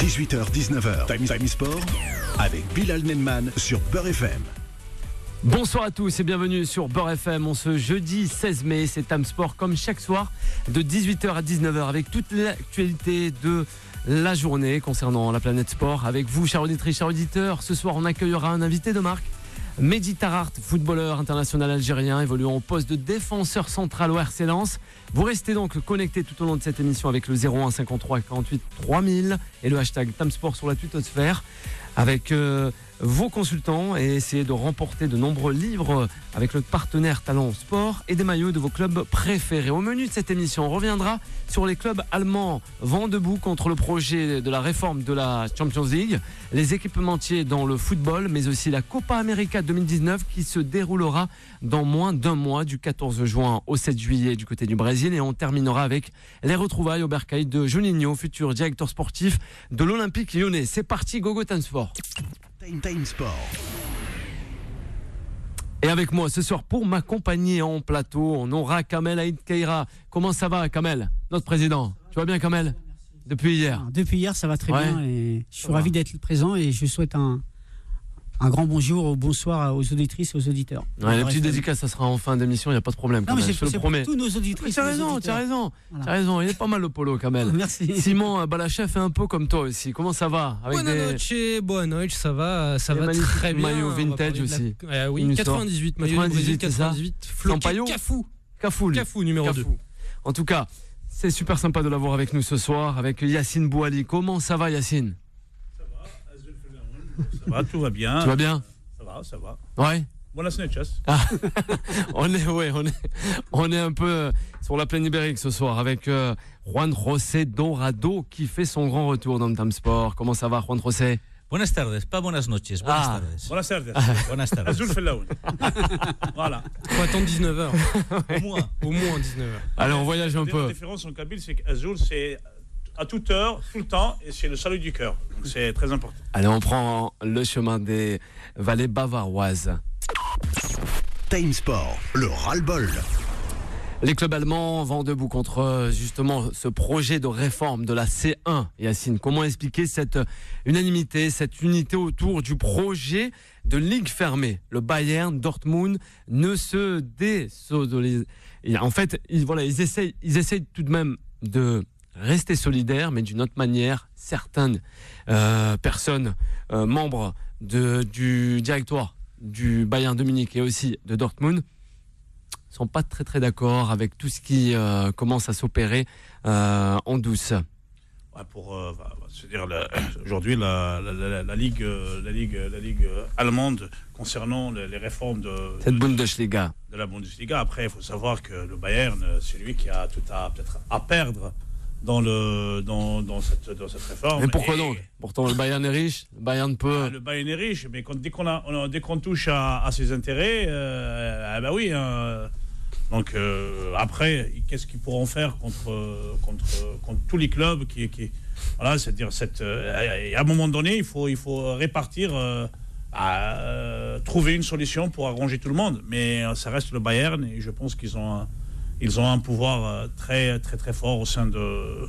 18h-19h, Time Sport avec Bilal Nenman sur Beurre FM. Bonsoir à tous et bienvenue sur Beurre FM. On ce jeudi 16 mai, c'est Time Sport comme chaque soir de 18h à 19h avec toute l'actualité de la journée concernant la planète sport. Avec vous, chers auditrices, chers auditeurs, ce soir on accueillera un invité de marque. Mehdi Tarart, footballeur international algérien évoluant au poste de défenseur central au RC Lens. Vous restez donc connectés tout au long de cette émission avec le 01 53 48 3000 et le hashtag Tamsport sur la twittosphère avec vos consultants et essayez de remporter de nombreux livres avec le partenaire Talent Sport et des maillots de vos clubs préférés. Au menu de cette émission, on reviendra sur les clubs allemands vent debout contre le projet de la réforme de la Champions League, les équipementiers dans le football, mais aussi la Copa América 2019 qui se déroulera dans moins d'un mois du 14 juin au 7 juillet du côté du Brésil. Et on terminera avec les retrouvailles au bercail de Juninho, futur directeur sportif de l'Olympique Lyonnais. C'est parti, gogo Time Sport. Time Sport. Et avec moi ce soir pour m'accompagner en plateau, on aura Kamel Aïd Kaira. Comment ça va, Kamel, notre président? Tu vas bien, Kamel? Depuis hier? Depuis hier, ça va très bien et je suis ravi d'être présent et je souhaite un grand bonjour ou bonsoir aux auditrices et aux auditeurs. Ouais, la petite dédicace, ça sera en fin d'émission, il n'y a pas de problème. Non, mais je te le promets. Pour tous nos auditrices. Tu as raison. Voilà. Tu as raison, il est pas mal le polo, Kamel. Merci. Simon Balachef est un peu comme toi aussi. Comment ça va? Bonne noche, ça va très bien. Maillot vintage aussi. Oui, 98, maillot 98, floqué Cafou numéro 2. En tout cas, c'est super sympa de l'avoir avec nous ce soir, avec Yacine Bouali. Comment ça va, Yacine? Ça va, tout va bien. Tu vas bien? Ça va. Ouais. Buenas noches. Ah, on est un peu sur la plaine ibérique ce soir avec Juan José Dorado qui fait son grand retour dans le Time Sport. Comment ça va, Juan José? Buenas tardes, pas buenas noches. Buenas tardes. Buenas tardes. Azul Fellaoun. Voilà. Faut attendre 19h. Au moins 19h. Allez, on voyage un peu. La différence en Kabyle, c'est qu'Azul, c'est à toute heure, tout le temps, et c'est le salut du cœur. Donc c'est très important. Allez, on prend le chemin des vallées bavaroises. Time Sport, le ras-le-bol. Les clubs allemands vont debout contre justement ce projet de réforme de la C1. Yacine, comment expliquer cette unanimité, cette unité autour du projet de ligue fermée? Le Bayern, Dortmund ne se désolidarisent. En fait, ils essayent tout de même de rester solidaires, mais d'une autre manière. Certaines personnes, membres du directoire du Bayern de Munich et aussi de Dortmund, sont pas très très d'accord avec tout ce qui commence à s'opérer en douce. Ouais, c'est-à-dire aujourd'hui la ligue allemande concernant les réformes cette Bundesliga. De la Bundesliga. Après, il faut savoir que le Bayern, c'est lui qui a tout peut-être à perdre dans cette réforme. Mais pourquoi donc? Pourtant le Bayern est riche, le Bayern peut. Le Bayern est riche, mais dès qu'on touche à ses intérêts, oui. Donc après, qu'est-ce qu'ils pourront faire contre tous les clubs voilà, c'est-à-dire à un moment donné, il faut répartir, trouver une solution pour arranger tout le monde. Mais ça reste le Bayern et je pense qu'ils ont un pouvoir très très très fort au sein de.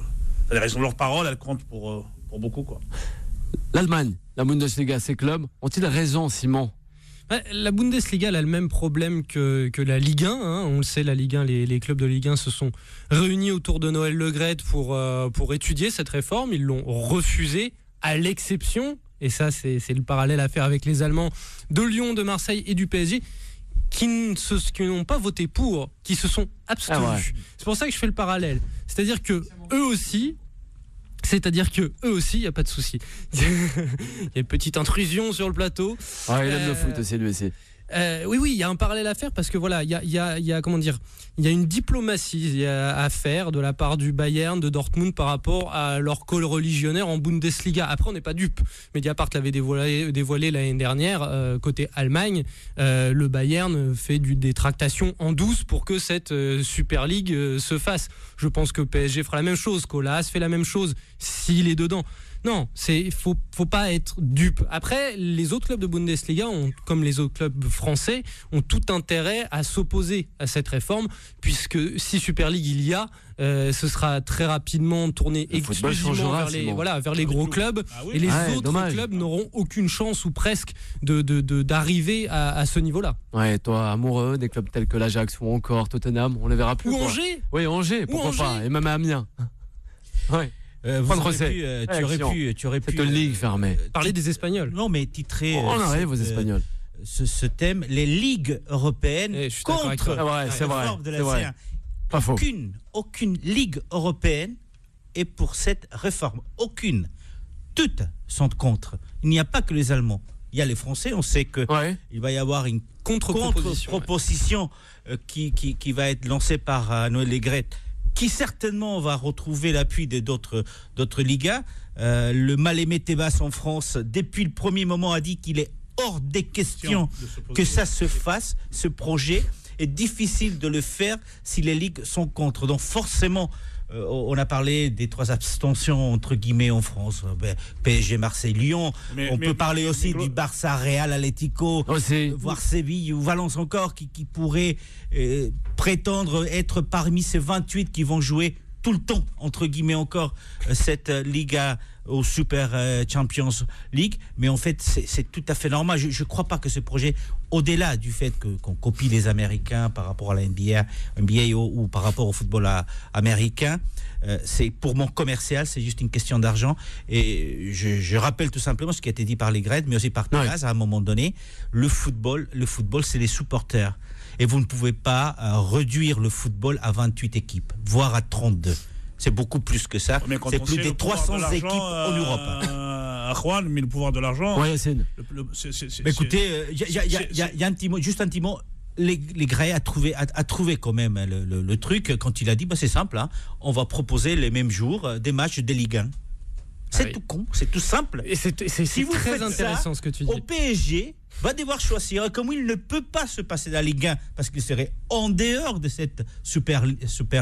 C'est-à-dire, ils ont leur parole, elle compte pour beaucoup, quoi. L'Allemagne, la Bundesliga, ces clubs ont-ils raison, Simon? La Bundesliga elle a le même problème que la Ligue 1. On le sait, la Ligue 1, les clubs de Ligue 1 se sont réunis autour de Noël Le Graët pour étudier cette réforme. Ils l'ont refusée, à l'exception, et ça c'est le parallèle à faire avec les Allemands, de Lyon, de Marseille et du PSG, qui n'ont pas voté pour, qui se sont abstenus. Ah ouais. C'est pour ça que je fais le parallèle. C'est-à-dire que eux aussi, il n'y a pas de souci. Il y a une petite intrusion sur le plateau. Ouais, il aime le foot aussi, lui aussi. Oui, il y a un parallèle à faire parce que voilà, il y a comment dire, il y a une diplomatie à faire de la part du Bayern, de Dortmund par rapport à leur co-religionnaire en Bundesliga. Après, on n'est pas dupes. Mediapart l'avait dévoilé l'année dernière. Côté Allemagne, le Bayern fait des tractations en douce pour que cette Super League se fasse. Je pense que PSG fera la même chose, qu'Olas fait la même chose s'il est dedans. Non, faut pas être dupe. Après, les autres clubs de Bundesliga, comme les autres clubs français, ont tout intérêt à s'opposer à cette réforme, puisque si Super League il y a, ce sera très rapidement tourné exclusivement vers les gros clubs, et les autres clubs n'auront aucune chance ou presque d'arriver à ce niveau-là. Ouais, toi, amoureux des clubs tels que l'Ajax ou encore Tottenham, on les verra plus. Ou Angers. Oui, Angers, pourquoi pas, et même à Amiens. Ouais. Tu aurais pu cette ligue fermée. Parler des Espagnols. Non, mais titrer. On arrive aux Espagnols. Ce thème, les ligues européennes contre la réforme de la C1. Pas faux. Aucune ligue européenne est pour cette réforme. Aucune. Toutes sont contre. Il n'y a pas que les Allemands. Il y a les Français. On sait que il va y avoir une contre-proposition qui va être lancée par Noël Le Graët, qui certainement va retrouver l'appui d'autres ligas. Le mal-aimé Tebas en France, depuis le premier moment, a dit qu'il est hors des questions que ça se fasse, ce projet. Est difficile de le faire si les ligues sont contre. Donc forcément, on a parlé des 3 abstentions entre guillemets en France, PSG, Marseille, Lyon. On peut parler aussi du Barça, Real, Atlético, voire Séville ou Valence encore, qui pourrait prétendre être parmi ces 28 qui vont jouer tout le temps, entre guillemets encore, cette Liga au Super Champions League. Mais en fait, c'est tout à fait normal. Je ne crois pas que ce projet, au-delà du fait qu'on copie les Américains par rapport à la NBA ou par rapport au football américain, c'est purement commercial, c'est juste une question d'argent. Et je rappelle tout simplement ce qui a été dit par les Grecs, mais aussi par Tebas à un moment donné. Le football, c'est les supporters. Et vous ne pouvez pas réduire le football à 28 équipes, voire à 32. C'est beaucoup plus que ça. C'est plus de 300 équipes en Europe. Juan, mais le pouvoir de l'argent. Oui, c'est. Écoutez, il y a un petit mot, juste un petit mot. Les Grecs a trouvé quand même le truc quand il a dit c'est simple, hein, on va proposer les mêmes jours des matchs de Ligue 1. C'est tout con, c'est tout simple. Et c'est très intéressant ce que tu dis. Au PSG va devoir choisir, comme il ne peut pas se passer de la Ligue 1 parce qu'il serait en dehors de cette Super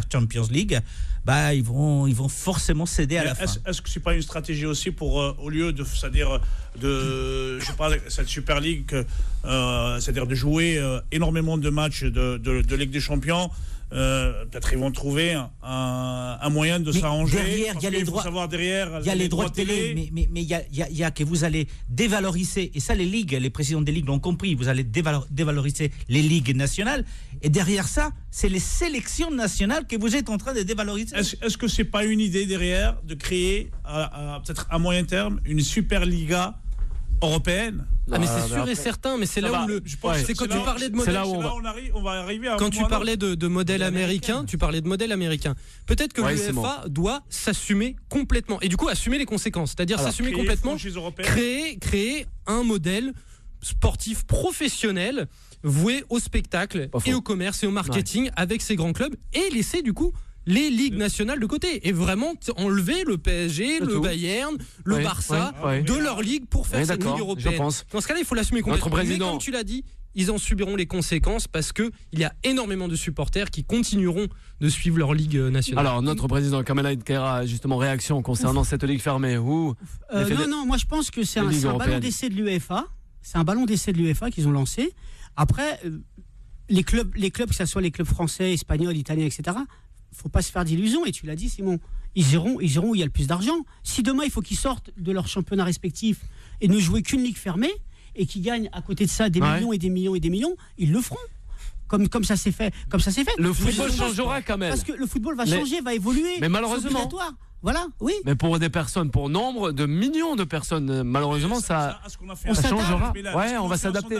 Champions League, ils vont forcément céder à la fin. Est-ce que c'est pas une stratégie aussi pour au lieu de, c'est-à-dire je parle cette Super League, c'est-à-dire de jouer énormément de matchs de Ligue des Champions. Peut-être ils vont trouver un moyen de s'arranger. Derrière, il y a les droits. Il y a les droits de télé, mais il y a que vous allez dévaloriser. Et ça, les ligues, les présidents des ligues l'ont compris. Vous allez dévaloriser les ligues nationales. Et derrière ça, c'est les sélections nationales que vous êtes en train de dévaloriser. Est-ce que c'est pas une idée derrière de créer peut-être à moyen terme une Super Liga européenne? Mais c'est sûr et certain, mais c'est là où c'est quand tu parlais de modèle. On va arriver à quand tu parlais de modèle américain, tu parlais de modèle américain. Peut-être que l'UEFA doit s'assumer complètement et du coup assumer les conséquences, c'est-à-dire s'assumer complètement, créer un modèle sportif professionnel voué au spectacle et au commerce et au marketing avec ces grands clubs et laisser du coup les ligues nationales de côté et vraiment enlever le PSG, le Bayern, le Barça de leur ligue pour faire cette ligue européenne. Dans ce cas-là, il faut l'assumer complètement. Mais comme tu l'as dit, ils en subiront les conséquences parce qu'il y a énormément de supporters qui continueront de suivre leur ligue nationale. Alors, notre président Kamala Khaira a justement réaction concernant cette ligue fermée. Non, moi je pense que c'est un ballon d'essai de l'UEFA. C'est un ballon d'essai de l'UEFA qu'ils ont lancé. Après, les clubs, que ce soit les clubs français, espagnols, italiens, etc., faut pas se faire d'illusions, et tu l'as dit Simon, ils iront où il y a le plus d'argent. Si demain il faut qu'ils sortent de leur championnat respectif et ne jouer qu'une ligue fermée et qu'ils gagnent à côté de ça des millions et des millions et des millions, ils le feront. Comme ça s'est fait. Le football changera quand même. Parce que le football va changer, va évoluer. Mais malheureusement. Voilà, oui. Mais pour des personnes, pour nombre de millions de personnes, malheureusement ça changera. On va s'adapter.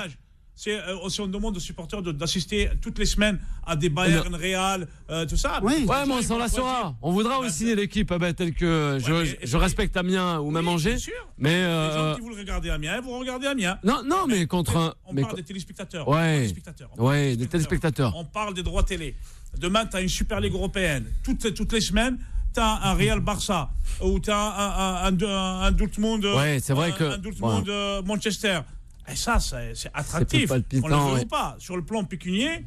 Si on demande aux supporters d'assister toutes les semaines à des Bayern, Real, tout ça. Mais on s'en lassera. On voudra aussi l'équipe telle que je respecte Amiens ou même Angers. Mais les gens qui veulent regarder Amiens, vous regardez Amiens. Non, mais contre un. On parle des téléspectateurs. Des téléspectateurs. On parle des droits télé. Demain, tu as une Super Ligue européenne. Toutes les semaines, tu as un Real Barça ou tu as un Dortmund. C'est vrai que. Un Dortmund Manchester. Et ça, c'est attractif. On ne le veut pas. Sur le plan pécunier,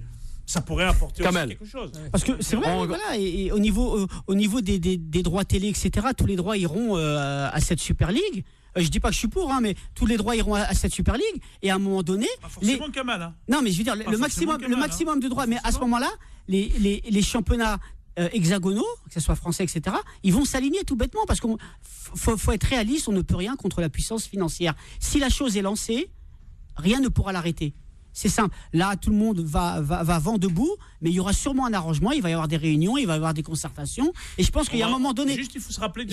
ça pourrait apporter aussi quelque chose. Parce que c'est vrai, voilà, et au niveau des droits télé, etc., tous les droits iront à cette Super League. Je dis pas que je suis pour, mais tous les droits iront à cette Super League. Et à un moment donné, pas forcément Kamal. Hein. Non, mais je veux dire le maximum de droits. Mais à ce moment-là, les championnats hexagonaux, que ce soit français, etc., ils vont s'aligner tout bêtement parce qu'il faut être réaliste. On ne peut rien contre la puissance financière. Si la chose est lancée, rien ne pourra l'arrêter. C'est simple. Là, tout le monde va vent debout, mais il y aura sûrement un arrangement. Il va y avoir des réunions, il va y avoir des concertations. Et je pense qu'il y a un moment donné. Juste, il faut se rappeler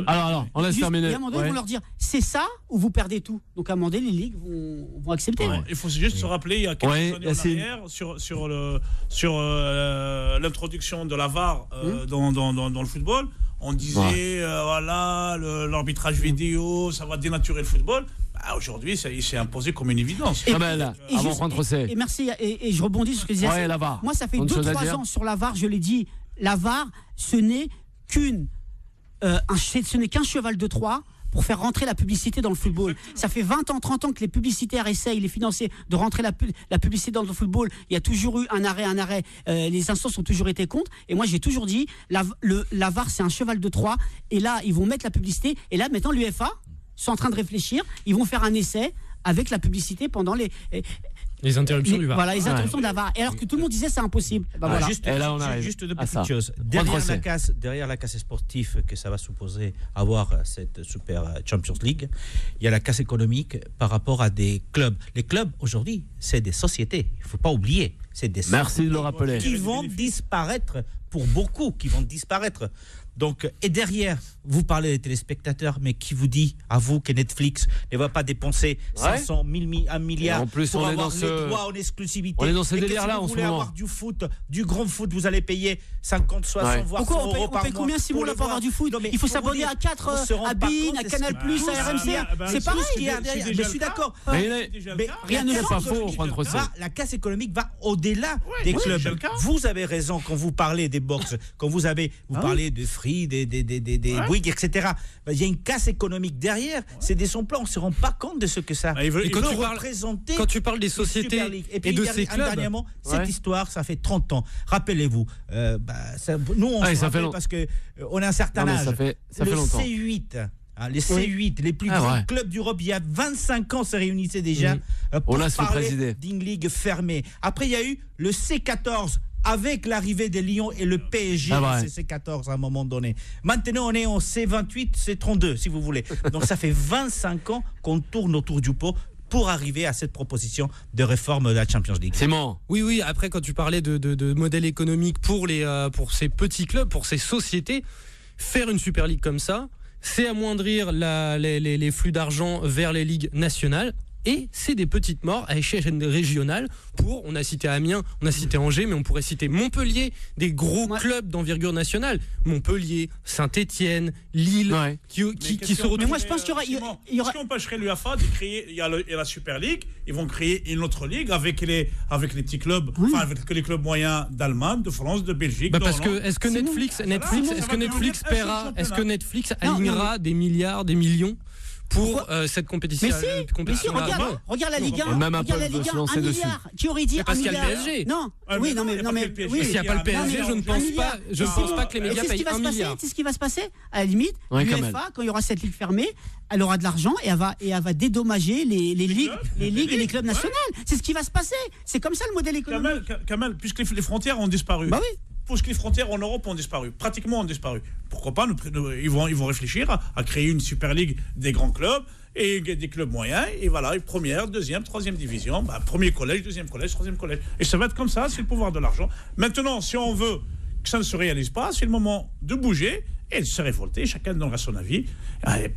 Alors, on laisse terminer. Il y a un moment donné, ils vont leur dire c'est ça ou vous perdez tout. Donc, à un moment donné, les ligues vont accepter. Il faut juste se rappeler, il y a quelques années en arrière, sur l'introduction de la VAR dans le football, on disait voilà, l'arbitrage vidéo, ça va dénaturer le football. Aujourd'hui, ça s'est imposé comme une évidence. Et merci, et je rebondis sur ce que disait. Moi, ça fait 2-3 ans sur la VAR, je l'ai dit, la VAR, ce n'est qu'un cheval de Troie pour faire rentrer la publicité dans le football. Ça fait 20 ans, 30 ans que les publicitaires essayent, les financiers, de rentrer la publicité dans le football. Il y a toujours eu un arrêt. Les instances ont toujours été contre. Et moi, j'ai toujours dit, la VAR, c'est un cheval de Troie. Et là, ils vont mettre la publicité. Et là, maintenant, l'UEFA sont en train de réfléchir. Ils vont faire un essai avec la publicité pendant les interruptions du VAR. Voilà, les interruptions de la VAR. Et alors que tout le monde disait c'est impossible. Juste deux petites choses. Derrière la casse sportive que ça va supposer avoir cette Super Champions League, il y a la casse économique par rapport à des clubs. Les clubs, aujourd'hui, c'est des sociétés. Il ne faut pas oublier. C'est des Merci de le rappeler. Qui vont disparaître, pour beaucoup, qui vont disparaître. Donc, et derrière, vous parlez des téléspectateurs, mais qui vous dit, à vous, que Netflix ne va pas dépenser 500 1 milliard pour avoir les droits en exclusivité. On est dans ce délire-là en ce moment. Si vous voulez avoir du foot, du grand foot, vous allez payer 50, 60, voire 100 euros par mois. On paye combien si on n'a pas avoir du foot? Il faut s'abonner à 4, à BeIN, à Canal+, à RMC. C'est pareil. Mais je suis d'accord. Mais rien ne est pas faux, la casse économique va au-delà des clubs. Vous avez raison quand vous parlez des box, quand vous parlez de free, des Bouygues, etc. Il y a une casse économique derrière. C'est des emplois. On ne se rend pas compte de ce que ça. Quand tu parles des sociétés et de ces clubs, dernièrement, cette histoire, ça fait 30 ans. Rappelez-vous. Nous, on se rappelle parce que on a un certain âge. Ça fait longtemps. C8. Les C8, les plus grands clubs d'Europe, il y a 25 ans, se réunissaient déjà pour parler d'une ligue fermée. Après, il y a eu le C14 avec l'arrivée des Lions et le PSG, c'est C14 à un moment donné. Maintenant, on est en C28, C32, si vous voulez. Donc, ça fait 25 ans qu'on tourne autour du pot pour arriver à cette proposition de réforme de la Champions League. C'est bon. Oui. Après, quand tu parlais de modèle économique pour ces petits clubs, pour ces sociétés, faire une Super League comme ça, c'est amoindrir les flux d'argent vers les ligues nationales. Et c'est des petites morts à échelle régionale on a cité Amiens, on a cité Angers, mais on pourrait citer Montpellier, des gros clubs d'envergure nationale. Montpellier, Saint-Étienne, Lille, qui se retrouvent. Mais moi, je pense qu'il y aura... Est-ce qu'on empêcherait l'UEFA de créer... Il y a la Super League, ils vont créer une autre ligue avec les petits clubs, avec les clubs moyens d'Allemagne, de France, de Belgique. Est-ce que Netflix paiera, est-ce que Netflix alignera des milliards, des millions pour cette compétition. Mais si, regarde la Ligue 1. Même un peu regarde la Ligue 1, 1 milliard. Qui aurait dit 1 milliard? Parce qu'il y a le PSG. Non. S'il n'y a pas le PSG, je ne pense pas que les médias payent 1 milliard. C'est ce qui va se passer. À la limite, l'UEFA, quand il y aura cette ligue fermée, elle aura de l'argent et elle va dédommager les ligues et les clubs nationaux. C'est ce qui va se passer. C'est comme ça le modèle économique. Kamal, puisque les frontières ont disparu. Bah oui. Parce que les frontières en Europe ont disparu, pratiquement ont disparu. Pourquoi pas, ils vont réfléchir à créer une Super League des grands clubs et des clubs moyens, et voilà, première, deuxième, troisième division, premier collège, deuxième collège, troisième collège. Et ça va être comme ça, c'est le pouvoir de l'argent. Maintenant, si on veut que ça ne se réalise pas, c'est le moment de bouger et de se révolter, chacun donnera son avis.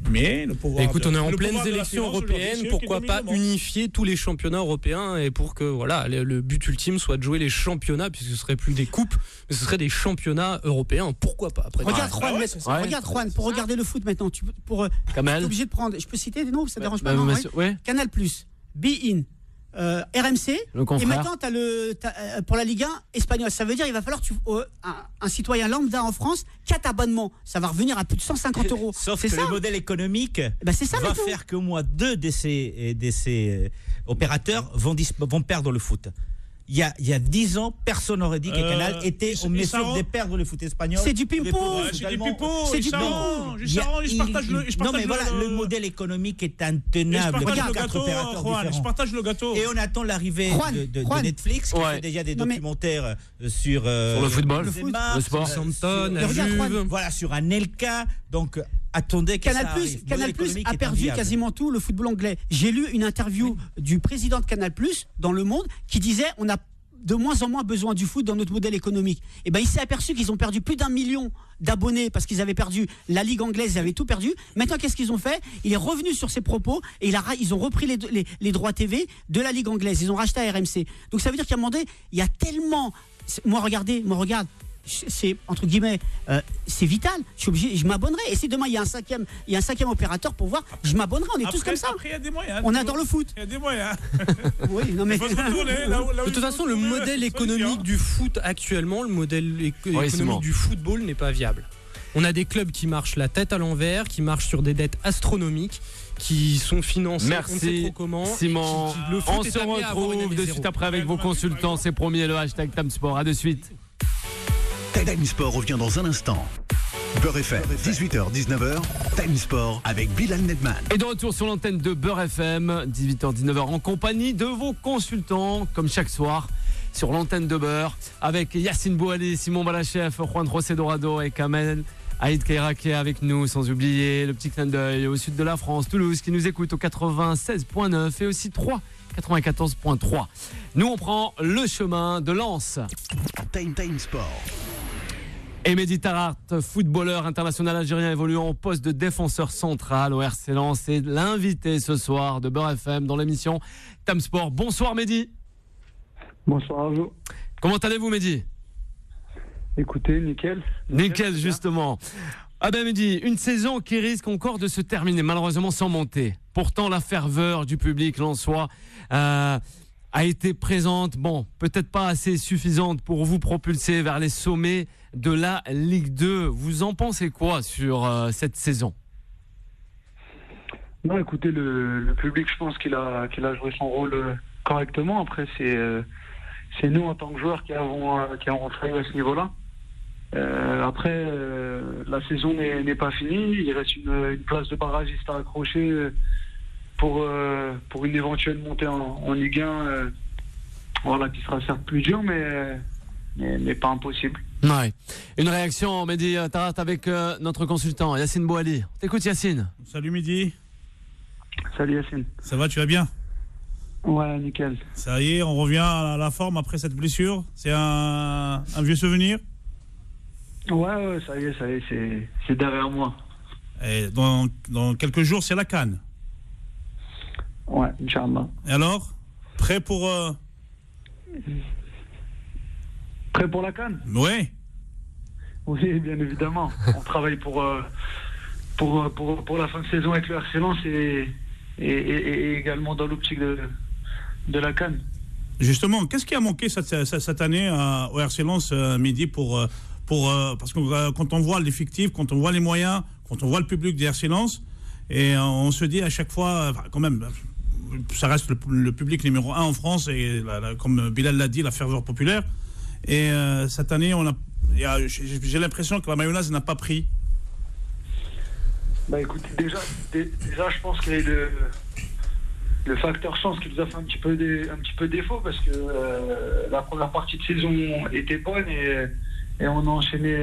Mais le pouvoir. Écoute, on est en pleines élections européennes, pourquoi pas unifier tous les championnats européens et pour que le but ultime soit de jouer les championnats, puisque ce serait plus des coupes, mais ce serait des championnats européens. Pourquoi pas après. Regarde Juan, pour regarder le foot maintenant, tu es obligé de prendre. Je peux citer des noms, ça ne dérange pas. Canal+, BeIN. RMC, et maintenant pour la Ligue 1 espagnole, ça veut dire il va falloir un citoyen lambda en France, 4 abonnements, ça va revenir à plus de 150 €. Sauf que le modèle économique va faire que 2 de ces opérateurs vont perdre le foot. il y a 10 ans, personne n'aurait dit que Canal était au mesure de perdre le foot espagnol. C'est du pipeau. C'est du pipeau. C'est du pipeau. Non, mais voilà, le modèle économique est intenable. Je partage le gâteau. Et on attend l'arrivée de Netflix, qui fait déjà des documentaires sur le football, Benzema, le sport. Southampton, la Juve. Voilà, sur Anelka. Donc, attendez que Canal Plus a perdu quasiment tout le football anglais. J'ai lu une interview du président de Canal Plus dans Le Monde qui disait on a de moins en moins besoin du foot dans notre modèle économique. Et ben il s'est aperçu qu'ils ont perdu plus d'1 million d'abonnés parce qu'ils avaient perdu la Ligue anglaise, ils avaient tout perdu. Maintenant, qu'est-ce qu'ils ont fait? Il est revenu sur ses propos et ils ont repris les droits TV de la Ligue anglaise. Ils ont racheté à RMC. Donc ça veut dire qu'à un moment donné, il y a tellement... Moi, regarde. C'est entre guillemets, c'est vital. Je suis obligé, je m'abonnerai. Et si demain il y a un cinquième opérateur pour voir, je m'abonnerai. On est tous comme ça. Après, il y a des moyens. On adore le foot. Il y a des moyens. Oui, non mais. De toute façon, le modèle économique du foot actuellement, le modèle économique du football n'est pas viable. On a des clubs qui marchent la tête à l'envers, qui marchent sur des dettes astronomiques, qui sont financés. Merci, on sait trop comment, Simon. On se retrouve de suite après avec vos consultants. C'est promis, le hashtag Tamsport. À de suite. Time Sport revient dans un instant. Beurre FM, 18h-19h, Time Sport avec Bilal Nedman. Et de retour sur l'antenne de Beurre FM, 18h-19h, en compagnie de vos consultants, comme chaque soir, sur l'antenne de Beurre, avec Yacine Bouali, Simon Balachef, Juan José Dorado et Kamel Aïd Kaira qui est avec nous, sans oublier le petit clin d'œil au sud de la France, Toulouse, qui nous écoute au 96.9 et aussi 94.3. Nous, on prend le chemin de Lens. Time Sport. Et Mehdi Taarabt, footballeur international algérien évoluant au poste de défenseur central au RC Lens, est l'invité ce soir de Beurre FM dans l'émission Time Sport. Bonsoir Mehdi. Bonsoir à vous. Comment allez-vous Mehdi? Écoutez, nickel. Nickel justement. Ah ben Mehdi, une saison qui risque encore de se terminer malheureusement sans montée. Pourtant la ferveur du public lensois a été présente, bon, peut-être pas assez suffisante pour vous propulser vers les sommets de la Ligue 2. Vous en pensez quoi sur cette saison? Non, écoutez, le public, je pense qu'il a joué son rôle correctement. Après, c'est nous, en tant que joueurs, qui avons failli à ce niveau-là. Après, la saison n'est pas finie. Il reste une place de barragiste à accrocher pour une éventuelle montée en Ligue 1, voilà, qui sera certes plus dur, mais pas impossible. Ouais. Une réaction, Mehdi Taarabt, avec notre consultant Yacine Bouali. T'écoutes Yacine? Salut Mehdi. Salut Yacine. Ça va, tu vas bien? Ouais, nickel. Ça y est, on revient à la forme après cette blessure. C'est un vieux souvenir? Ouais, ça y est, c'est derrière moi. Et dans quelques jours, c'est la CAN. Ouais, Inch'Allah. Et alors, prêt pour la CAN? Ouais. Oui, bien évidemment. On travaille pour la fin de saison avec le RC Lens et également dans l'optique de la CAN. Justement, qu'est-ce qui a manqué cette année au RC Lens, Mehdi, parce que quand on voit l'effectif, quand on voit les moyens, quand on voit le public du RC Lens, et on se dit à chaque fois, quand même, ça reste le public numéro 1 en France, et comme Bilal l'a dit, la ferveur populaire. Et cette année, j'ai l'impression que la mayonnaise n'a pas pris. Bah écoutez, déjà je pense qu'il y a le facteur chance qui nous a fait un petit peu défaut, parce que la première partie de saison était bonne et on a enchaîné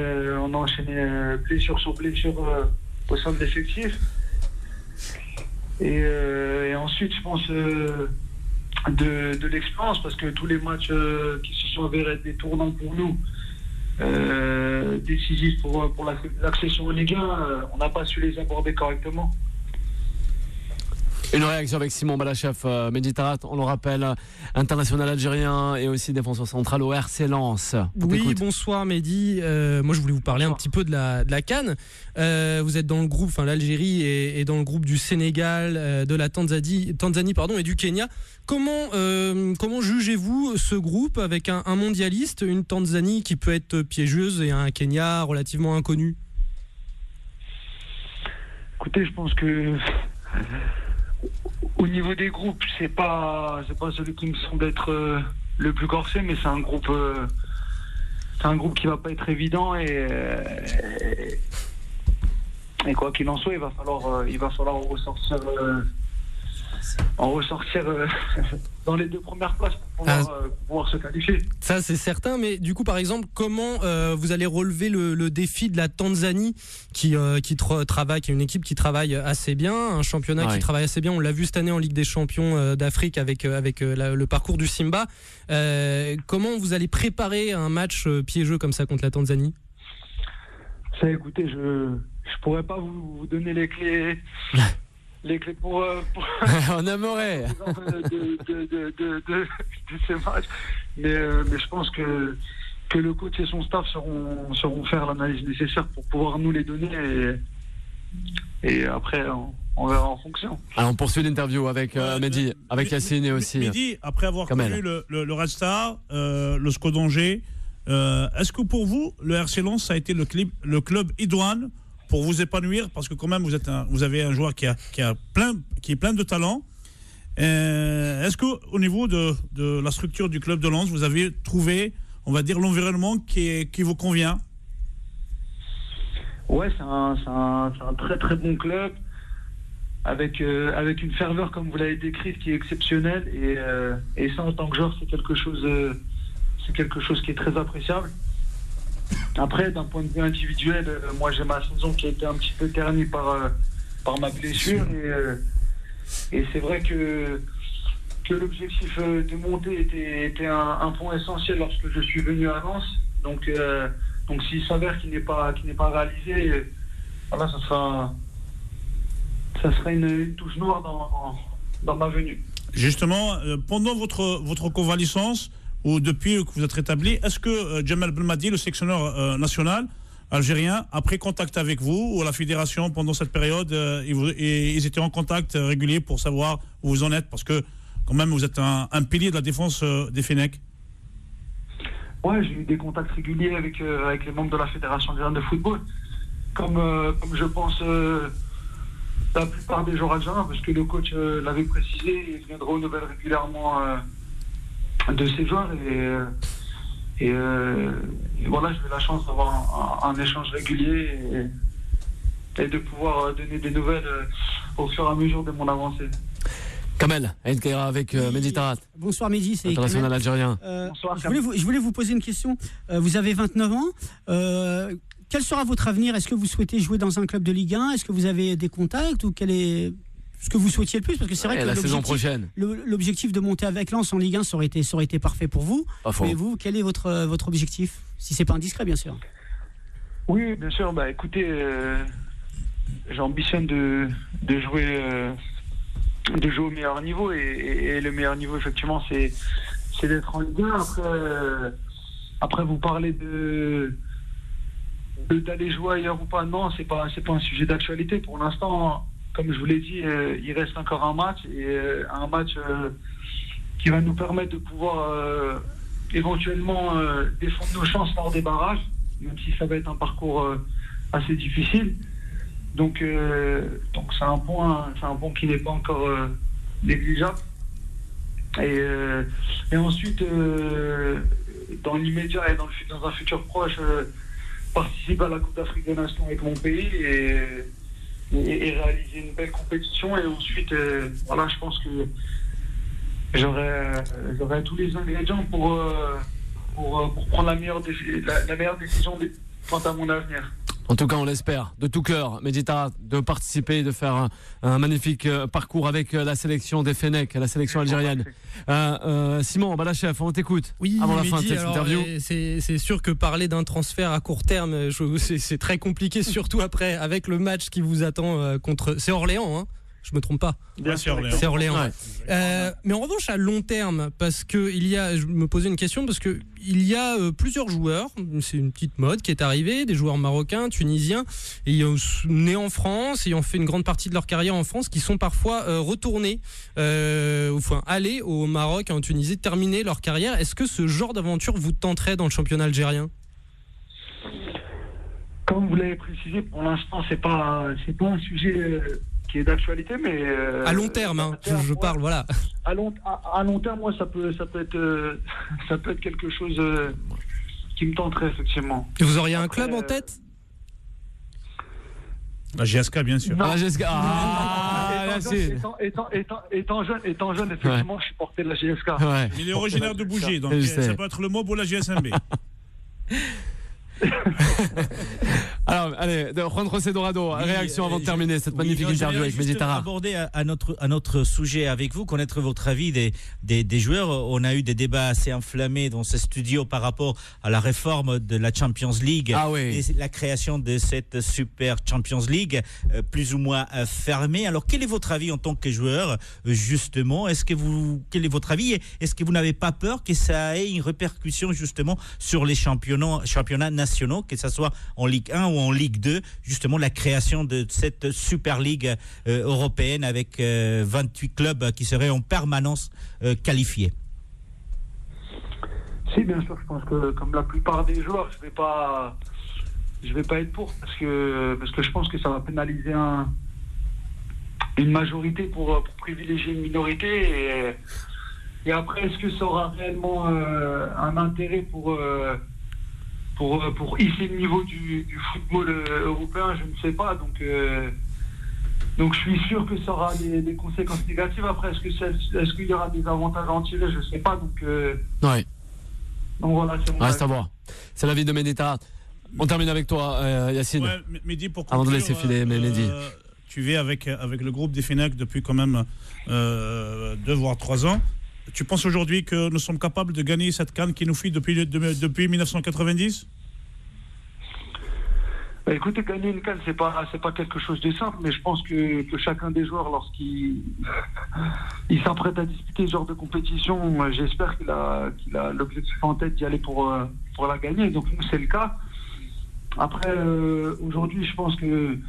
blessure sur blessure au sein de l'effectif. Et ensuite, je pense de l'expérience, parce que tous les matchs qui se sont avérés être des tournants pour nous, décisifs pour l'accession en Ligue 1, on n'a pas su les aborder correctement. Une réaction avec Simon Balachef, Mehdi Taarabt, on le rappelle, international algérien et aussi défenseur central au RC Lens. Oui, bonsoir Mehdi. Moi je voulais vous parler un petit peu de la CAN. Vous êtes dans le groupe, l'Algérie est dans le groupe du Sénégal, de la Tanzanie et du Kenya. Comment jugez-vous ce groupe avec un mondialiste, une Tanzanie qui peut être piégeuse et un Kenya relativement inconnu? Écoutez, je pense que au niveau des groupes, c'est pas celui qui me semble être le plus corsé, mais c'est un groupe qui va pas être évident et quoi qu'il en soit, il va falloir en ressortir dans les 2 premières places pour pouvoir se qualifier. Ça, c'est certain, mais du coup, par exemple, comment vous allez relever le défi de la Tanzanie qui travaille, qui est une équipe qui travaille assez bien, un championnat qui travaille assez bien. On l'a vu cette année en Ligue des Champions d'Afrique avec le parcours du Simba. Comment vous allez préparer un match piégeux comme ça contre la Tanzanie ? Ça, écoutez, je pourrais pas vous donner les clés. Les clés pour on aimerait de ces matchs, mais je pense que le coach et son staff sauront faire l'analyse nécessaire pour pouvoir nous les donner et après on verra en fonction. Alors on poursuit l'interview avec Mehdi, avec Yacine et aussi Mehdi, après avoir connu le Red Star, le SCO d'Angers, est-ce que pour vous le RC Lens ça a été le club idoine pour vous épanouir, parce que quand même vous avez un joueur qui est plein de talent. Est-ce que au niveau de la structure du club de Lens, vous avez trouvé, on va dire, l'environnement qui vous convient? Ouais, c'est un très très bon club avec une ferveur comme vous l'avez décrite qui est exceptionnelle et ça en tant que joueur c'est quelque chose qui est très appréciable. Après, d'un point de vue individuel, moi j'ai ma saison qui a été un petit peu ternie par ma blessure et c'est vrai que l'objectif de monter était un point essentiel lorsque je suis venu à Lens. Donc s'il s'avère qu'il n'est pas réalisé, voilà, ça sera une touche noire dans ma venue. Justement, pendant votre convalescence, ou depuis que vous êtes rétabli, est-ce que Djemal Belmadi, le sélectionneur national algérien, a pris contact avec vous ou la fédération pendant cette période ils étaient en contact régulier pour savoir où vous en êtes, parce que quand même vous êtes un pilier de la défense des Fennecs? Ouais, j'ai eu des contacts réguliers avec les membres de la fédération algérienne de football, comme je pense la plupart des joueurs algériens, parce que le coach l'avait précisé, il viendra aux nouvelles régulièrement de ces joueurs et voilà, j'ai eu la chance d'avoir un échange régulier et de pouvoir donner des nouvelles au fur et à mesure de mon avancée. Kamel, avec Mehdi Tarat. Bonsoir Mehdi, c'est international algérien. Bonsoir, je voulais vous poser une question. Vous avez 29 ans. Quel sera votre avenir? Est-ce que vous souhaitez jouer dans un club de Ligue 1? Est-ce que vous avez des contacts ou quel est ce que vous souhaitiez le plus? Parce que c'est vrai que la saison prochaine, l'objectif de monter avec Lens en Ligue 1 ça aurait été parfait pour vous. Mais vous, quel est votre objectif? Si c'est pas indiscret, bien sûr. Oui, bien sûr. Bah écoutez, j'ambitionne de jouer au meilleur niveau et le meilleur niveau effectivement c'est d'être en Ligue 1. Après vous parlez d'aller jouer ailleurs ou pas, non, c'est pas un sujet d'actualité pour l'instant. Comme je vous l'ai dit, il reste encore un match qui va nous permettre de pouvoir éventuellement défendre nos chances lors des barrages, même si ça va être un parcours assez difficile. Donc c'est un point qui n'est pas encore négligeable. Et ensuite, dans l'immédiat et dans un futur proche, participer à la Coupe d'Afrique des Nations avec mon pays et réaliser une belle compétition. Et ensuite, voilà, je pense que j'aurai tous les ingrédients pour prendre la meilleure décision quant à mon avenir. En tout cas, on l'espère de tout cœur, Mehdi Tarat, de participer, de faire un magnifique parcours avec la sélection des Fennecs, la sélection algérienne. Simon Balachef, on t'écoute. Oui, avant la Mehdi, fin de cette interview. C'est sûr que parler d'un transfert à court terme, c'est très compliqué, surtout après, avec le match qui vous attend contre. C'est Orléans, hein? Je me trompe pas. Bien sûr, c'est Orléans. Ouais. Mais en revanche, à long terme, parce que je me posais une question, parce que il y a plusieurs joueurs, c'est une petite mode qui est arrivée, des joueurs marocains, tunisiens, nés en France, ayant fait une grande partie de leur carrière en France, qui sont parfois retournés, allés au Maroc, en Tunisie, terminer leur carrière. Est-ce que ce genre d'aventure vous tenterait dans le championnat algérien? Comme vous l'avez précisé, pour l'instant, c'est pas un sujet est d'actualité, mais à long terme, hein, je parle, voilà. À long terme, moi, ça peut être quelque chose qui me tenterait effectivement. Et vous auriez un club en tête? La GSK, bien sûr. La GSK. Étant jeune, effectivement, je suis porté de la GSK. Ouais. Il est originaire de Bougie, donc ça peut être le MOB ou la GSMB. Alors, allez, Juan José Dorado, réaction avant de terminer cette magnifique interview avec Mehdi Tara. Aborder à notre sujet avec vous, connaître votre avis des joueurs. On a eu des débats assez enflammés dans ce studio par rapport à la réforme de la Champions League et la création de cette Super Champions League, plus ou moins fermée. Alors, quel est votre avis en tant que joueur, justement? Quel est votre avis? Est-ce que vous n'avez pas peur que ça ait une répercussion, justement, sur les championnats nationaux, que ce soit en Ligue 1 ou en Ligue 2, justement la création de cette Super League européenne avec 28 clubs qui seraient en permanence qualifiés? Si, bien sûr, je pense que comme la plupart des joueurs, je vais pas être pour, parce que je pense que ça va pénaliser une majorité pour privilégier une minorité, et après, est-ce que ça aura réellement un intérêt pour hisser le niveau du football européen, je ne sais pas. Donc je suis sûr que ça aura des conséquences négatives. Après, est-ce qu'il y aura des avantages à en tirer? Je ne sais pas. Donc voilà, c'est mon reste à voir. C'est l'avis de Mehdi Tara. On termine avec toi, Yacine. Ouais, Mehdi, pour conclure, avant de laisser filer Mehdi. Tu vis avec le groupe des FENAC depuis quand même 2 voire 3 ans. Tu penses aujourd'hui que nous sommes capables de gagner cette CAN qui nous fuit depuis 1990? Écoutez, gagner une CAN, c'est pas quelque chose de simple, mais je pense que chacun des joueurs, lorsqu'il s'apprête à disputer ce genre de compétition, j'espère qu'il a l'objectif en tête d'y aller pour la gagner. Donc nous, c'est le cas. Après, aujourd'hui, je pense que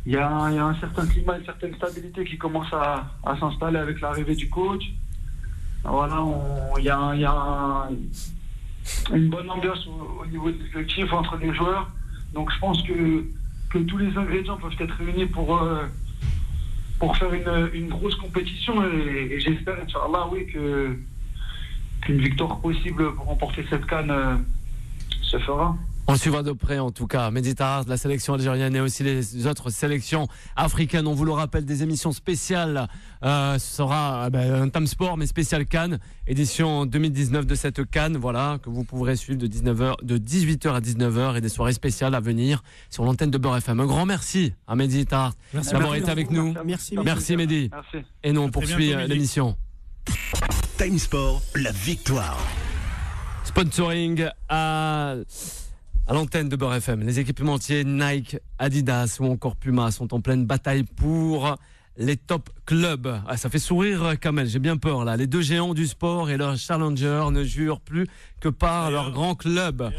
il y a un certain climat, une certaine stabilité qui commence à s'installer avec l'arrivée du coach. Voilà, il y a une bonne ambiance au niveau des effectifs entre les joueurs. Donc je pense que tous les ingrédients peuvent être réunis pour faire une grosse compétition, et j'espère, Inch'Allah, oui, qu'une victoire possible pour remporter cette CAN se fera. On suivra de près, en tout cas, Mehdi Tara, la sélection algérienne et aussi les autres sélections africaines. On vous le rappelle, des émissions spéciales. Ce sera un Time Sport, mais spécial Cannes, édition 2019 de cette Cannes, voilà, que vous pourrez suivre de 18h à 19h, et des soirées spéciales à venir sur l'antenne de Beurre FM. Un grand merci à Mehdi Tara d'avoir été avec nous. Merci Mehdi. Merci. Et nous, on poursuit l'émission. Time Sport, la victoire. Sponsoring à l'antenne de Beurre FM. Les équipementiers Nike, Adidas ou encore Puma sont en pleine bataille pour les top clubs. Ah, ça fait sourire Kamel, j'ai bien peur là. Les 2 géants du sport et leurs challengers ne jurent plus que par leur grand club.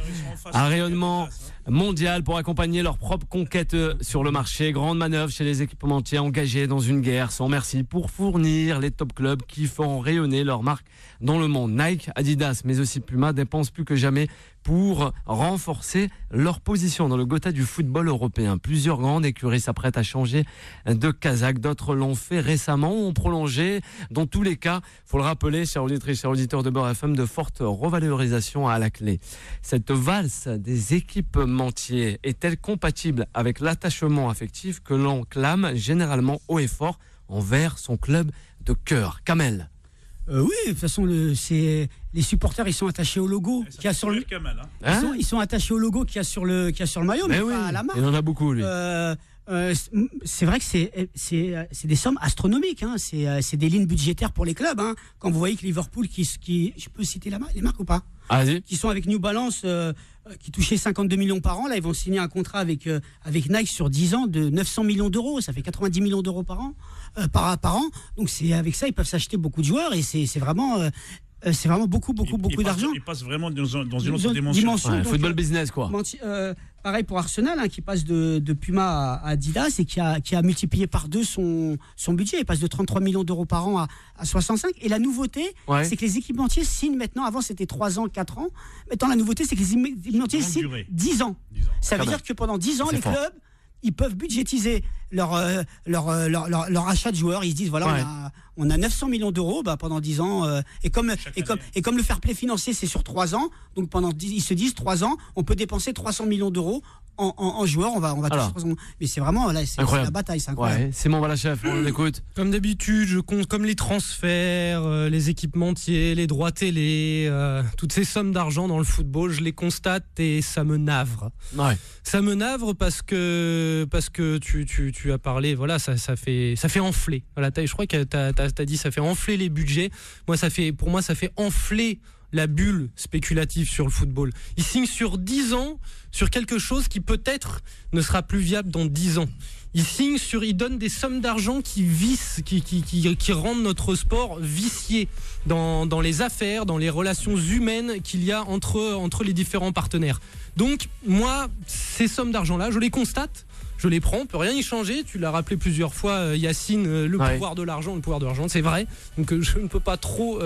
Un rayonnement mondial pour accompagner leur propre conquête sur le marché. Grande manœuvre chez les équipementiers engagés dans une guerre sans merci pour fournir les top clubs qui feront rayonner leur marque dans le monde. Nike, Adidas, mais aussi Puma dépensent plus que jamais pour renforcer leur position dans le Gotha du football européen. Plusieurs grandes écuries s'apprêtent à changer de casaque. D'autres l'ont fait récemment ou ont prolongé. Dans tous les cas, il faut le rappeler, chers auditrices, chers auditeurs de Beurre FM, de fortes revalorisations à la clé. Cette valse des équipementiers est-elle compatible avec l'attachement affectif que l'on clame généralement haut et fort envers son club de cœur? Kamel. Oui, de toute façon, les supporters, ils sont attachés au logo qu'il y a sur le. Ils sont attachés au logo qu'il y a sur le maillot, mais pas à la marque. Il en a beaucoup, lui. C'est vrai que c'est des sommes astronomiques, hein. C'est des lignes budgétaires pour les clubs, hein. Quand vous voyez que Liverpool, je peux citer les marques ou pas? Allez. Qui sont avec New Balance, qui touchaient 52 millions par an. Là, ils vont signer un contrat avec Nike sur 10 ans de 900 millions d'euros. Ça fait 90 millions d'euros par an. Donc avec ça, ils peuvent s'acheter beaucoup de joueurs, et c'est vraiment beaucoup d'argent. Ils passent vraiment dans une autre dimension. Ouais, football business, quoi. Pareil pour Arsenal, hein, qui passe de Puma à Adidas, et qui a multiplié par 2 son budget. Il passe de 33 millions d'euros par an à 65. Et la nouveauté, c'est que les équipementiers signent maintenant. Avant, c'était 3 ans, 4 ans. Maintenant, la nouveauté, c'est que les équipementiers signent 10 ans. Ça veut dire que pendant 10 ans, les clubs, ils peuvent budgétiser leur achat de joueurs. Ils se disent voilà, on a 900 millions d'euros pendant 10 ans. Et comme le fair play financier, c'est sur 3 ans, donc ils se disent 3 ans, on peut dépenser 300 millions d'euros en joueurs. On va toucher 300 millions. Mais c'est vraiment là, c'est la bataille, c'est incroyable. Ouais, Simon Balachef, on écoute. Comme d'habitude, je compte comme les transferts, les équipementiers, les droits télé, toutes ces sommes d'argent dans le football, je les constate et ça me navre. Ouais. Ça me navre parce que tu as parlé, voilà, ça fait enfler. Voilà, je crois que t'as dit ça fait enfler les budgets. Pour moi, ça fait enfler la bulle spéculative sur le football. Ils signent sur 10 ans sur quelque chose qui peut-être ne sera plus viable dans 10 ans. Ils donnent des sommes d'argent qui rendent notre sport vicié dans les affaires, dans les relations humaines qu'il y a entre les différents partenaires. Donc, moi, ces sommes d'argent-là, je les constate, je les prends, on peut rien y changer. Tu l'as rappelé plusieurs fois, Yacine, le pouvoir de l'argent, c'est vrai. Donc, je ne peux pas trop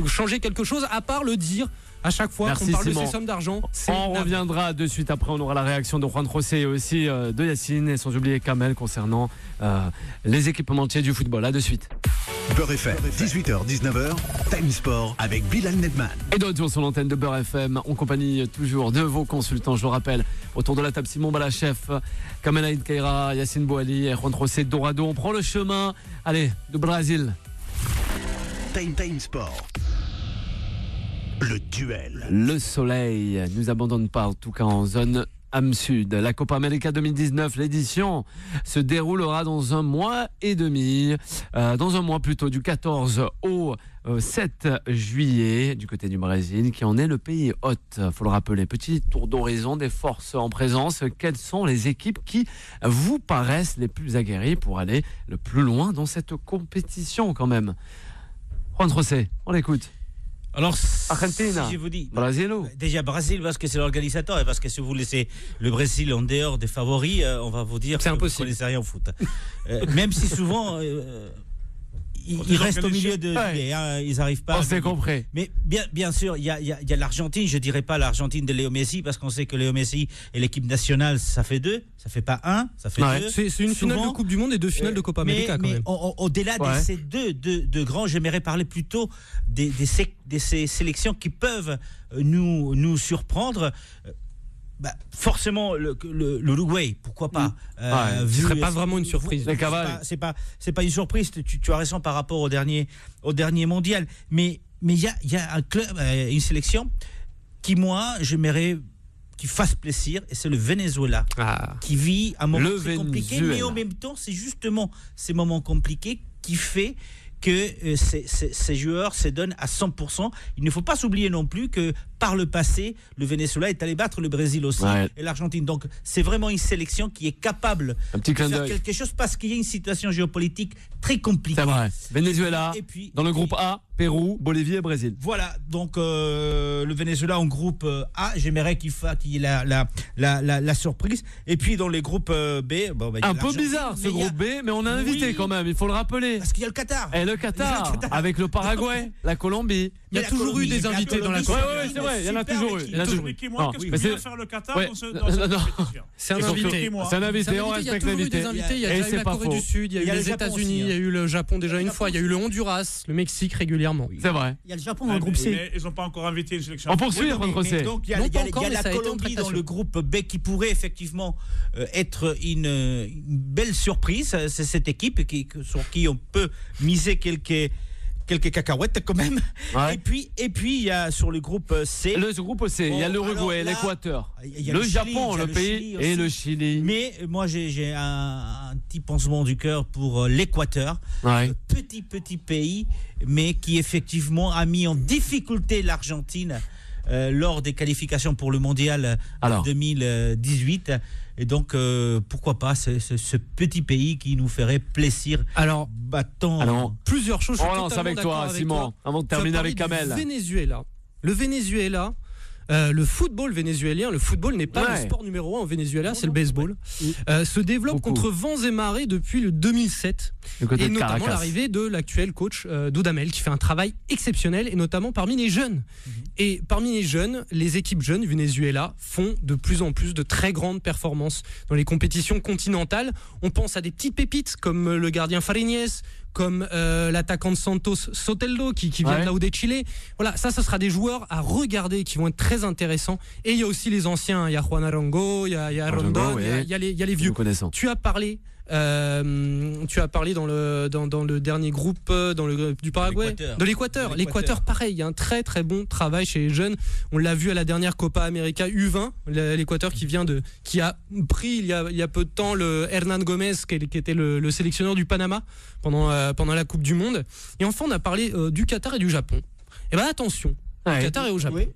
changer quelque chose, à part le dire. À chaque fois qu'on parle de ces sommes d'argent, on reviendra de suite après. On aura la réaction de Juan José et aussi de Yacine, et sans oublier Kamel concernant les équipementiers du football. À de suite. Beurre FM, 18h-19h, Time Sport avec Bilal Nedman. Et de retour sur l'antenne de Beurre FM, en compagnie toujours de vos consultants. Je le rappelle, autour de la table, Simon Balachef, Kamel Aïd Kaira, Yacine Bouali et Juan José Dorado. On prend le chemin, du Brésil. Time Sport. Le duel. Le soleil nous abandonne pas, en tout cas en zone Am Sud. La Copa América 2019, l'édition se déroulera dans un mois et demi, dans un mois plutôt, du 14 au 7 juillet, du côté du Brésil, qui en est le pays hôte. Faut le rappeler. Petit tour d'horizon des forces en présence. Quelles sont les équipes qui vous paraissent les plus aguerries pour aller le plus loin dans cette compétition quand même? Juan José, on l'écoute. Alors, Argentina, si je vous dis, Brasilo. Déjà Brésil parce que c'est l'organisateur et parce que si vous laissez le Brésil en dehors des favoris, on va vous dire c'est impossible. Vous ne connaissez rien au foot. Même si souvent ils restent au milieu de ils n'arrivent pas. On s'est compris. Mais bien sûr, il y a l'Argentine. Je dirais pas l'Argentine de Léo Messi parce qu'on sait que Léo Messi et l'équipe nationale, ça fait 2, ça fait pas 1, ça fait 2. C'est une finale de Coupe du Monde et 2 finales de Copa América quand même. Au-delà de ces deux grands, j'aimerais parler plutôt de ces sélections qui peuvent nous surprendre. Forcément l'Uruguay, pourquoi pas. Ce serait pas vraiment une surprise. C'est pas une surprise. Tu as raison par rapport au dernier mondial. Mais il y a un club, une sélection qui moi j'aimerais qui fasse plaisir, et c'est le Venezuela qui vit un moment très compliqué, mais en même temps c'est justement ces moments compliqués qui fait que ces joueurs se donnent à 100%. Il ne faut pas s'oublier non plus que par le passé, le Venezuela est allé battre le Brésil aussi et l'Argentine. Donc c'est vraiment une sélection qui est capable de faire quelque chose parce qu'il y a une situation géopolitique très compliquée. C'est vrai. Venezuela, et puis, dans le groupe A, Pérou, Bolivie et Brésil. Voilà, donc le Venezuela en groupe A, j'aimerais qu'il y ait la surprise. Et puis dans les groupes B... un peu bizarre ce groupe B, mais on a invité quand même, il faut le rappeler. Parce qu'il y a le Qatar. Et le Qatar, avec le Paraguay, la Colombie. Il y a toujours eu des invités dans la compétition. Oui, c'est vrai, il y en a toujours eu. Qu'est-ce que vient faire le Qatar dans cette compétition? C'est un invité. C'est un invité, on respecte l'invité. Il y a déjà eu la Corée du Sud, il y a eu les États-Unis, il y a eu le Japon déjà une fois, il y a eu le Honduras, le Mexique régulièrement. C'est vrai. Il y a le Japon dans le groupe C. Mais ils n'ont pas encore invité une sélection. On poursuit, Juan José. Donc il y a la Colombie dans le groupe B qui pourrait effectivement être une belle surprise. C'est cette équipe sur qui on peut miser quelques cacahuètes quand même. Et puis il y a sur le groupe C. Le groupe C, il y a l'Uruguay, l'Équateur, le Japon, le pays et le Chili. Mais moi j'ai un petit pansement du cœur pour l'Équateur, petit pays, mais qui effectivement a mis en difficulté l'Argentine lors des qualifications pour le mondial 2018. Et donc, pourquoi pas ce petit pays qui nous ferait plaisir. Alors, plusieurs choses. On lance avec toi, Simon, avant de terminer avec Kamel. Le Venezuela, le football vénézuélien, le football n'est pas le sport numéro 1 au Venezuela, c'est le baseball, se développe contre vents et marées depuis le 2007. Et notamment l'arrivée de l'actuel coach Dudamel, qui fait un travail exceptionnel, et notamment parmi les jeunes. Et parmi les jeunes, les équipes jeunes du Venezuela font de plus en plus de très grandes performances dans les compétitions continentales. On pense à des petites pépites comme le gardien Fariñez, comme l'attaquant de Santos Soteldo qui vient de là-haut des Chili. Voilà, ça sera des joueurs à regarder qui vont être très intéressants. Et il y a aussi les anciens, il y a Juan Arango, il y a Rondon, il y a les vieux. Tu as parlé dans le dernier groupe du Paraguay, de l'Équateur. L'Équateur, pareil, il y a un très très bon travail chez les jeunes. On l'a vu à la dernière Copa América U20, l'Équateur qui a pris il y a peu de temps le Hernan Gomez qui était le sélectionneur du Panama pendant la Coupe du Monde. Et enfin, on a parlé du Qatar et du Japon. Et bien attention, au Qatar et au Japon.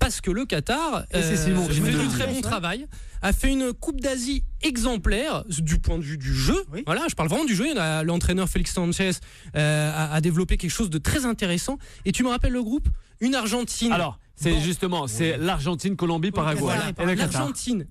Parce que le Qatar fait du très bon travail, a fait une Coupe d'Asie exemplaire du point de vue du jeu. Voilà, je parle vraiment du jeu. L'entraîneur Félix Sanchez a développé quelque chose de très intéressant. Et tu me rappelles le groupe ? Une Argentine. Alors, c'est l'Argentine, Colombie, Paraguay.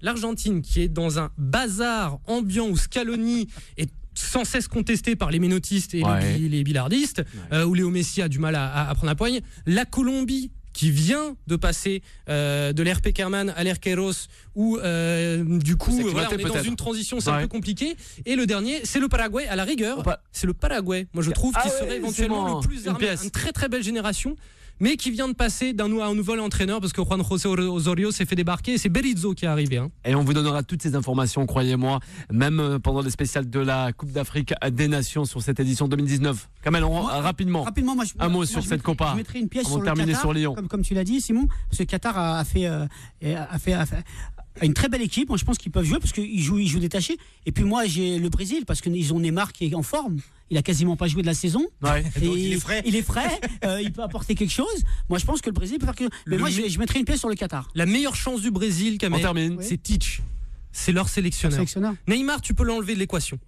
L'Argentine qui est dans un bazar ambiant où Scaloni est sans cesse contesté par les ménotistes et les billardistes, où Léo Messi a du mal à prendre la poigne. La Colombie, qui vient de passer de l'ère Peckerman à l'ère Queiroz, où du coup on est dans une transition, c'est un peu compliqué. Et le dernier, c'est le Paraguay, à la rigueur. C'est le Paraguay, moi je trouve, qui serait éventuellement le plus armé, une très très belle génération, mais qui vient de passer d'un nouvel entraîneur, parce que Juan José Osorio s'est fait débarquer, et c'est Berizzo qui est arrivé. Et on vous donnera toutes ces informations, croyez-moi, même pendant les spéciales de la Coupe d'Afrique des Nations sur cette édition 2019. Kamel, rapidement moi, un mot sur cette Copa. Je mettrai une pièce avant sur de terminer Qatar, sur Lyon. Comme tu l'as dit, Simon, parce que Qatar a fait une très belle équipe. Moi, je pense qu'ils peuvent jouer parce qu'ils jouent détachés. Et puis moi, j'ai le Brésil parce qu'ils ont Neymar qui est en forme. Il a quasiment pas joué de la saison. Et donc il est frais. Il peut apporter quelque chose. Moi, je pense que le Brésil peut faire quelque chose. Mais moi, je mettrai une pièce sur le Qatar. La meilleure chance du Brésil, Kamel, c'est Tite. C'est leur sélectionneur. Neymar, tu peux l'enlever de l'équation.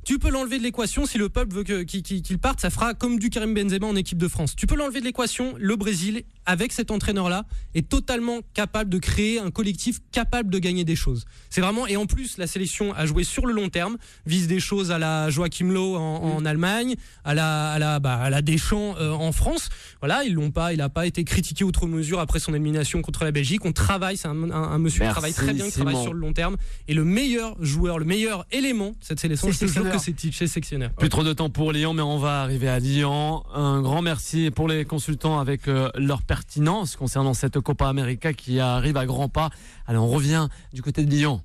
Tu peux l'enlever de l'équation si le peuple veut qu'il parte, ça fera comme du Karim Benzema en équipe de France. Tu peux l'enlever de l'équation. Le Brésil, avec cet entraîneur-là, est totalement capable de créer un collectif capable de gagner des choses. C'est vraiment, et en plus, la sélection a joué sur le long terme, vise des choses à la Joachim Löw en Allemagne, à la Deschamps en France. Voilà, il n'a pas été critiqué outre mesure après son élimination contre la Belgique. On travaille, c'est un monsieur qui travaille très bien, qui travaille sur le long terme. Et le meilleur joueur, le meilleur élément de cette sélection, je te jure que c'est Tite, sectionnaire. Plus trop de temps pour Lyon, mais on va arriver à Lyon. Un grand merci pour les consultants avec leur pertinence concernant cette Copa América qui arrive à grands pas. Allez, on revient du côté de Lyon.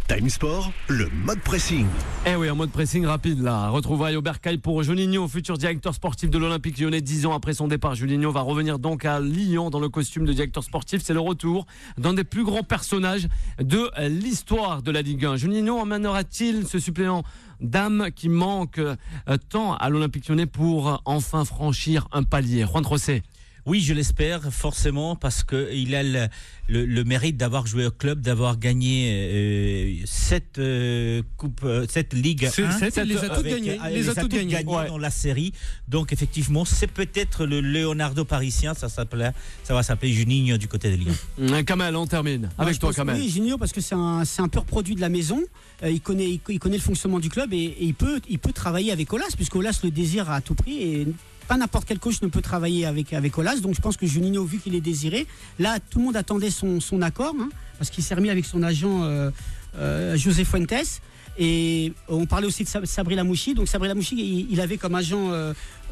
Time Sport, le mode pressing. Eh oui, un mode pressing rapide là. Retrouvailles au Bercail pour Juninho, futur directeur sportif de l'Olympique Lyonnais. 10 ans après son départ, Juninho va revenir donc à Lyon dans le costume de directeur sportif. C'est le retour d'un des plus grands personnages de l'histoire de la Ligue 1. Juninho emmènera-t-il ce suppléant d'âme qui manque tant à l'Olympique Lyonnais pour enfin franchir un palier? Juan José. Oui, je l'espère forcément parce qu'il a le mérite d'avoir joué au club, d'avoir gagné 7 Ligue 1. Il les a toutes gagnées. Dans la série. Donc effectivement, c'est peut-être le Leonardo parisien, ça va s'appeler Juninho du côté de Lyon. Kamel, on termine avec toi, Kamel. Oui, Juninho, parce que c'est un pur produit de la maison. Il connaît le fonctionnement du club et il peut travailler avec Aulas, puisque Aulas le désire à tout prix et pas n'importe quel coach ne peut travailler avec Aulas. Donc je pense que Juninho, vu qu'il est désiré, là tout le monde attendait son accord, parce qu'il s'est remis avec son agent José Fuentes. Et on parlait aussi de Sabri Lamouchi. Donc Sabri Lamouchi, il avait comme agent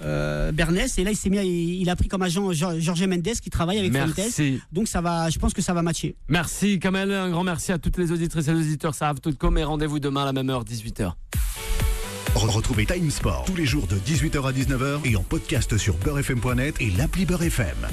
Bernès, et là il a pris comme agent Jorge Mendes qui travaille avec Fuentes. Donc je pense que ça va matcher. Merci Kamel, un grand merci à toutes les auditrices et les auditeurs. Ça va tout comme, et rendez-vous demain à la même heure, 18h. Retrouvez Time Sport tous les jours de 18h à 19h et en podcast sur beurrefm.net et l'appli Beurre FM.